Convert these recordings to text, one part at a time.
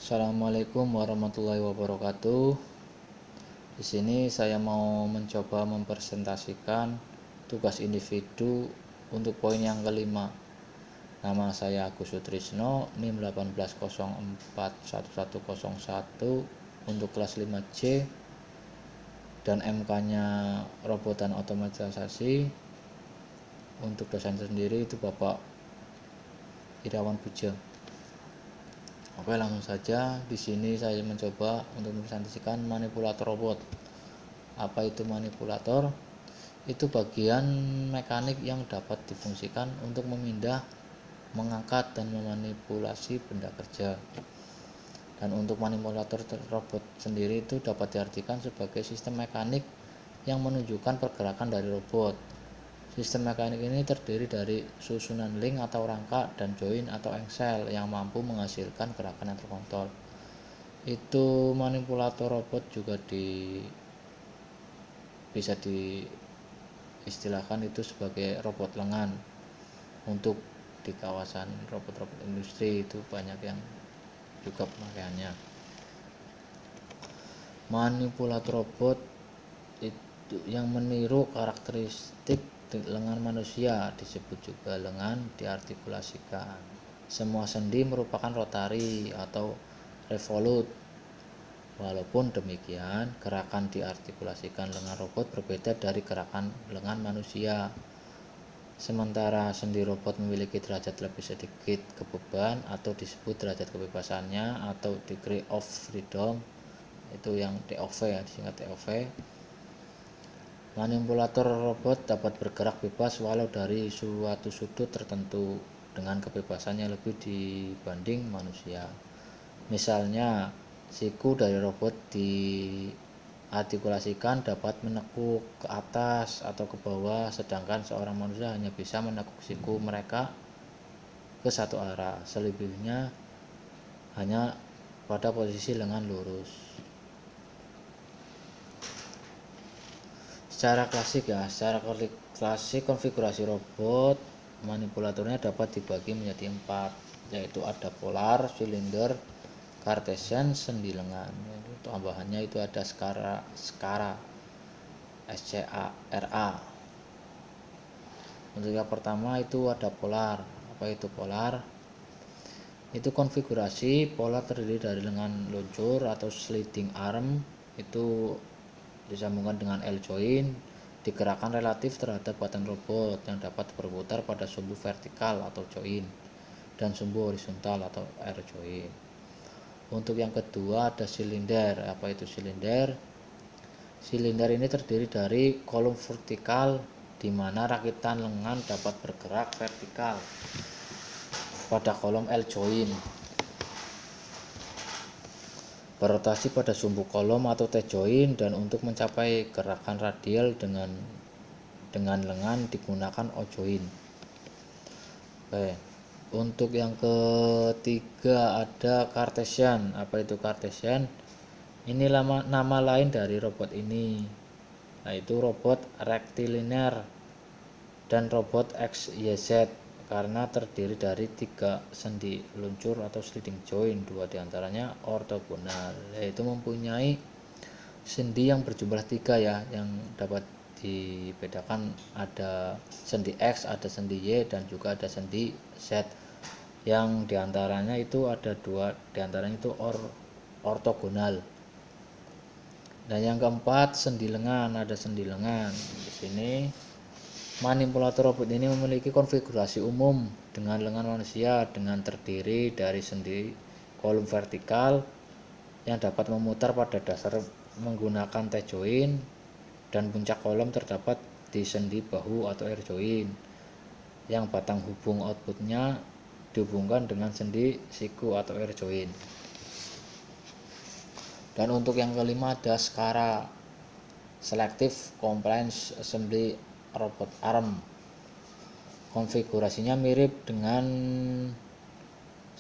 Assalamualaikum warahmatullahi wabarakatuh. Di sini saya mau mencoba mempresentasikan tugas individu untuk poin yang kelima. Nama saya Agus Sutrisno, NIM 18041101 untuk kelas 5C dan MK-nya robot dan otomatisasi. Untuk dosen sendiri itu Bapak Irawan Puja. Oke, langsung saja. Di sini saya mencoba untuk mempresentasikan manipulator robot. Apa itu manipulator? Itu bagian mekanik yang dapat difungsikan untuk memindah, mengangkat, dan memanipulasi benda kerja. Dan untuk manipulator robot sendiri itu dapat diartikan sebagai sistem mekanik yang menunjukkan pergerakan dari robot. Sistem mekanik ini terdiri dari susunan link atau rangka dan join atau engsel yang mampu menghasilkan gerakan yang terkontrol. Itu manipulator robot juga bisa diistilahkan itu sebagai robot lengan. Untuk di kawasan robot-robot industri itu banyak yang juga pemakaiannya. Manipulator robot itu yang meniru karakteristik lengan manusia, disebut juga lengan diartikulasikan. Semua sendi merupakan rotari atau revolut. Walaupun demikian, gerakan diartikulasikan lengan robot berbeda dari gerakan lengan manusia. Sementara sendi robot memiliki derajat lebih sedikit kebeban atau disebut derajat kebebasannya atau degree of freedom, itu yang DOV ya, disingkat DOV. Manipulator robot dapat bergerak bebas walau dari suatu sudut tertentu dengan kebebasannya lebih dibanding manusia. Misalnya, siku dari robot diartikulasikan dapat menekuk ke atas atau ke bawah, sedangkan seorang manusia hanya bisa menekuk siku mereka ke satu arah. Selebihnya hanya pada posisi lengan lurus. Secara klasik konfigurasi robot manipulatornya dapat dibagi menjadi 4, yaitu ada polar, silinder, Cartesian, sendi lengan. Tambahannya itu ada skara SCARA. Untuk yang pertama itu ada polar. Apa itu polar? Itu konfigurasi polar terdiri dari lengan luncur atau sliding arm, itu disambungkan dengan L joint, digerakkan relatif terhadap badan robot yang dapat berputar pada sumbu vertikal atau joint dan sumbu horizontal atau R joint. Untuk yang kedua ada silinder. Apa itu silinder? Silinder ini terdiri dari kolom vertikal di mana rakitan lengan dapat bergerak vertikal pada kolom L joint, berotasi pada sumbu kolom atau T joint, dan untuk mencapai gerakan radial dengan lengan digunakan O joint. Oke. Untuk yang ketiga ada Cartesian. Apa itu Cartesian? Ini nama lain dari robot ini, yaitu robot rectilinear dan robot XYZ, karena terdiri dari 3 sendi luncur atau sliding joint, 2 diantaranya ortogonal, yaitu mempunyai sendi yang berjumlah 3 ya, yang dapat dibedakan ada sendi X, ada sendi Y, dan juga ada sendi Z, yang diantaranya itu ada 2 diantaranya itu ortogonal. Dan yang keempat sendi lengan, ada sendi lengan. Di sini manipulator robot ini memiliki konfigurasi umum dengan lengan manusia dengan terdiri dari sendi kolom vertikal yang dapat memutar pada dasar menggunakan T joint, dan puncak kolom terdapat di sendi bahu atau R joint yang batang hubung outputnya dihubungkan dengan sendi siku atau R joint. Dan untuk yang kelima ada SCARA, Selective Compliance Assembly Robot Arm. Konfigurasinya mirip dengan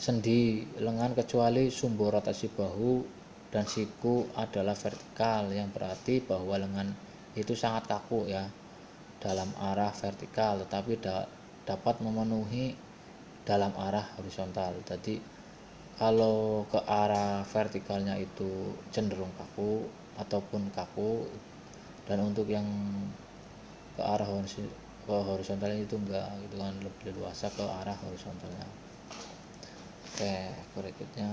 sendi lengan kecuali sumbu rotasi bahu dan siku adalah vertikal, yang berarti bahwa lengan itu sangat kaku ya dalam arah vertikal, tetapi dapat memenuhi dalam arah horizontal. Jadi kalau ke arah vertikalnya itu cenderung kaku ataupun kaku, dan untuk yang ke arah horizontalnya itu enggak gitu kan, lebih leluasa ke arah horizontalnya. Oke, berikutnya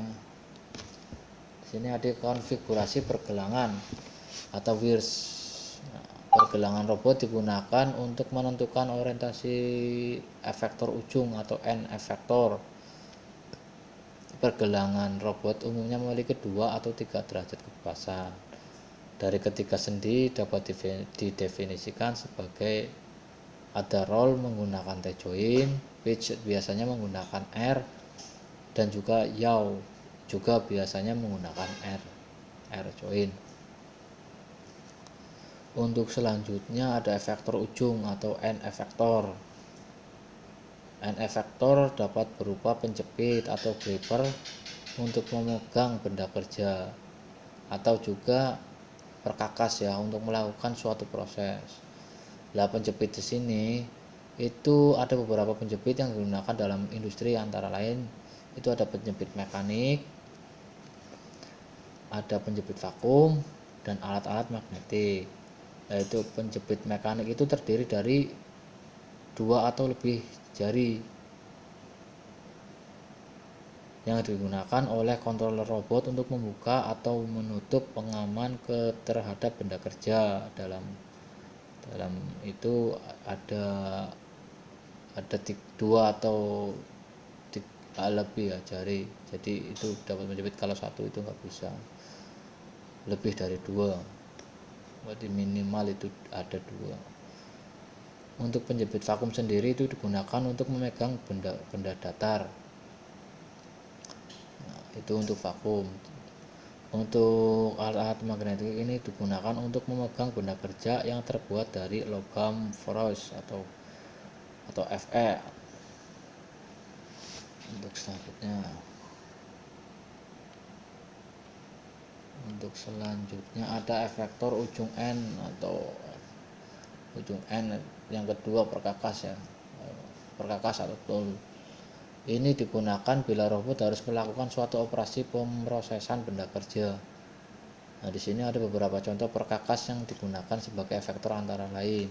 di sini ada konfigurasi pergelangan atau wheels. Nah, pergelangan robot digunakan untuk menentukan orientasi efektor ujung atau end efektor. Pergelangan robot umumnya memiliki 2 atau 3 derajat kebebasan. Dari ketiga sendi dapat didefinisikan sebagai ada roll menggunakan T-joint, pitch biasanya menggunakan R, dan juga yaw juga biasanya menggunakan R joint. Untuk selanjutnya ada efektor ujung atau end efektor. End efektor dapat berupa penjepit atau gripper untuk memegang benda kerja, atau juga perkakas ya untuk melakukan suatu proses. Lah penjepit di sini itu ada beberapa penjepit yang digunakan dalam industri, antara lain itu ada penjepit mekanik, ada penjepit vakum, dan alat-alat magnetik. Yaitu penjepit mekanik itu terdiri dari 2 atau lebih jari yang digunakan oleh controller robot untuk membuka atau menutup pengaman terhadap benda kerja. Dalam itu ada 2 atau lebih ya jari, jadi itu dapat menjepit. Kalau satu itu nggak bisa lebih dari 2, berarti minimal itu ada 2. Untuk penjepit vakum sendiri itu digunakan untuk memegang benda datar. Nah, itu untuk vakum. Untuk alat-alat magnetik ini digunakan untuk memegang benda kerja yang terbuat dari logam ferrous atau Fe. Untuk selanjutnya ada efektor ujung N atau ujung N yang kedua perkakas ya, perkakas atau tool. Ini digunakan bila robot harus melakukan suatu operasi pemrosesan benda kerja. Nah, di sini ada beberapa contoh perkakas yang digunakan sebagai efektor, antara lain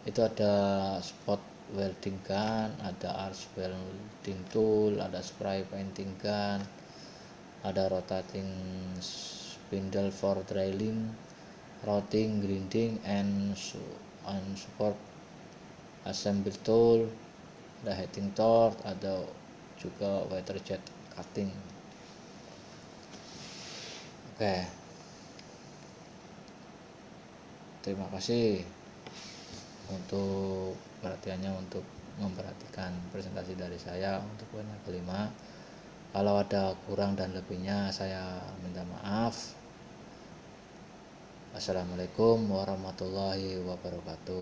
itu ada spot welding gun, ada arc welding tool, ada spray painting gun, ada rotating spindle for drilling, routing, grinding, and support assembly tool, ada heating torch, ada juga water jet cutting. Oke, terima kasih untuk perhatiannya, untuk memperhatikan presentasi dari saya untuk webinar kelima. Kalau ada kurang dan lebihnya saya minta maaf. Assalamualaikum warahmatullahi wabarakatuh.